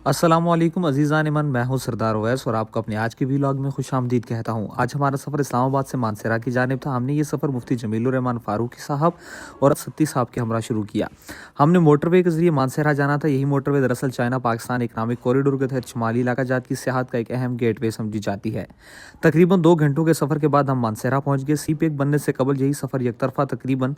السلام علیکم عزیزان من، میں ہوں سردار اویس اور آپ کو اپنے آج کے ویلاگ میں خوش آمدید کہتا ہوں۔ آج ہمارا سفر اسلام آباد سے مانسہرہ کی جانب تھا۔ ہم نے یہ سفر مفتی جمیل الرحمان فاروقی صاحب اور ستی صاحب کے ہمراہ شروع کیا۔ ہم نے موٹر وے کے ذریعے مانسہرہ جانا تھا۔ یہی موٹر وے دراصل چائنا پاکستان اکنامک کوریڈور کے تحت شمالی علاقہ جات کی سیاحت کا ایک اہم گیٹ وے سمجھی جاتی ہے۔ تقریباً 2 گھنٹوں کے سفر کے بعد ہم مانسہرہ پہنچ گئے۔ سی پیک بننے سے قبل یہی سفر یک طرفہ تقریباً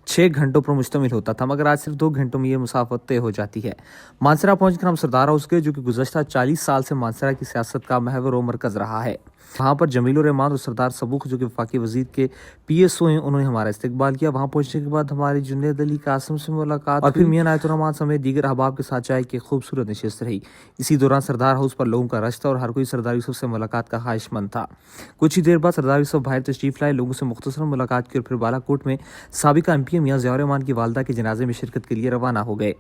6 گھنٹوں پر مشتمل ہوتا تھا، مگر آج صرف 2 گھنٹوں میں یہ مسافت طے ہو جاتی ہے۔ مانسہرہ پہنچ کر ہم سردار ہاؤس گئے، جو کہ گزشتہ 40 سال سے مانسہرہ کی سیاست کا محور و مرکز رہا ہے۔ وہاں پر جمیل الرحمان اور سردار سبوخ، جو کہ وفاقی وزیر کے پی ایس او ہیں، انہوں نے ہمارا استقبال کیا۔ وہاں پہنچنے کے بعد ہماری جنید علی قاسم سے ملاقات اور پھر میاں عنایت الرحمان سمیت دیگر احباب کے ساتھ چائے کی خوبصورت نشست رہی۔ اسی دوران سردار ہاؤس پر لوگوں کا رش تھا اور ہر کوئی سردار یوسف سے ملاقات کا خواہش مند تھا۔ کچھ ہی دیر بعد سردار یوسف باہر تشریف لائے، لوگوں سے مختصراً ملاقات کی اور پھر بالا کوٹ میں سابقہ ایم پی میاں ضیاء الرحمان کی والدہ کے جنازے میں شرکت کے لیے روانہ ہو گئے۔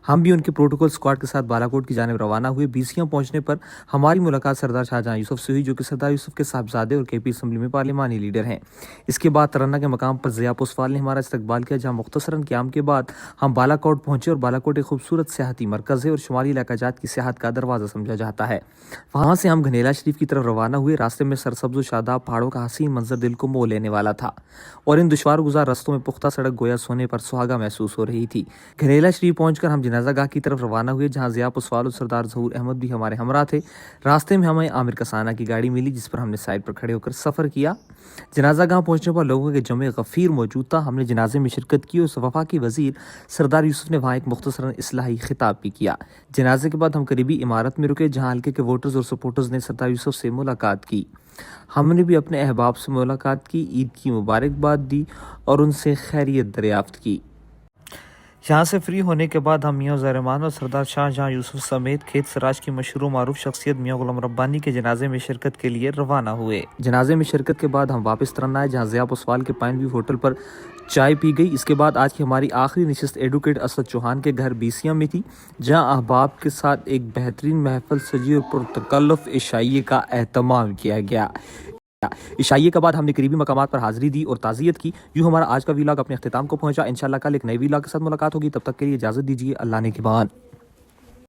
ہم بھی ان کے پروٹوکول اسکواڈ کے ساتھ بالا کوٹ کی جانب روانہ ہوئے۔ بیسیاں پہنچنے پر ہماری ملاقات سردار شاہجہاں یوسف سے ہوئی، جو کہ سردار یوسف کے صاحبزادے اور کے پی اسمبلی میں پارلیمانی لیڈر ہیں۔ اس کے بعد ترنہ کے مقام پر ضیاء پوسوال نے ہمارا استقبال کیا، جہاں مختصراً قیام کے بعد ہم بالا کوٹ پہنچے اور بالا کوٹ ایک خوبصورت سیاحتی مرکز ہے اور شمالی علاقہ جات کی سیاحت کا دروازہ سمجھا جاتا ہے۔ وہاں سے ہم گھنیلا شریف کی طرف روانہ ہوئے۔ راستے میں سرسبز و شاداب پہاڑوں کا حسین منظر دل کو مو لینے والا تھا اور ان دشوار گزار رستوں میں پختہ سڑک گویا سونے پر سہاگا محسوس ہو رہی تھی۔ گھنیلا شریف پہنچ کر ہم جنازہ گاہ کی طرف روانہ ہوئے، جہاں ضیاء پوسوال اور سردار ظہور احمد بھی ہمارے ہمراہ تھے۔ راستے میں ہمیں عامر کسانہ کی گاڑی ملی، جس پر ہم نے سائڈ پر کھڑے ہو کر سفر کیا۔ جنازہ گاہ پہنچنے پر لوگوں کے جمع غفیر موجود تھا۔ ہم نے جنازے میں شرکت کی اور وفاقی وزیر سردار یوسف نے وہاں ایک مختصراً اصلاحی خطاب بھی کیا۔ جنازے کے بعد ہم قریبی عمارت میں رکے، جہاں حلقے کے ووٹرز اور سپورٹرز نے سردار یوسف سے ملاقات کی۔ ہم نے بھی اپنے احباب سے ملاقات کی، عید کی مبارکباد دی اور ان سے خیریت دریافت کی۔ یہاں سے فری ہونے کے بعد ہم میاں ضیاء الرحمان اور سردار شاہجہاں یوسف سمیت کھیت سراج کی مشہور و معروف شخصیت میاں غلام ربانی کے جنازے میں شرکت کے لیے روانہ ہوئے۔ جنازے میں شرکت کے بعد ہم واپس ترنہ آئے، جہاں ضیاء پوسوال کے پائن ویو ہوٹل پر چائے پی گئی۔ اس کے بعد آج کی ہماری آخری نشست ایڈوکیٹ اسد چوہان کے گھر بیسیاں میں تھی، جہاں احباب کے ساتھ ایک بہترین محفل سجی اور پرتکلف عشائیے کا اہتمام کیا گیا۔ عشائیے کے بعد ہم نے قریبی مقامات پر حاضری دی اور تعزیت کی۔ یوں ہمارا آج کا ویلاگ اپنے اختتام کو پہنچا۔ انشاءاللہ کل ایک نئے ویلاگ کے ساتھ ملاقات ہوگی، تب تک کے لیے اجازت دیجیے۔ اللہ نے کے بان۔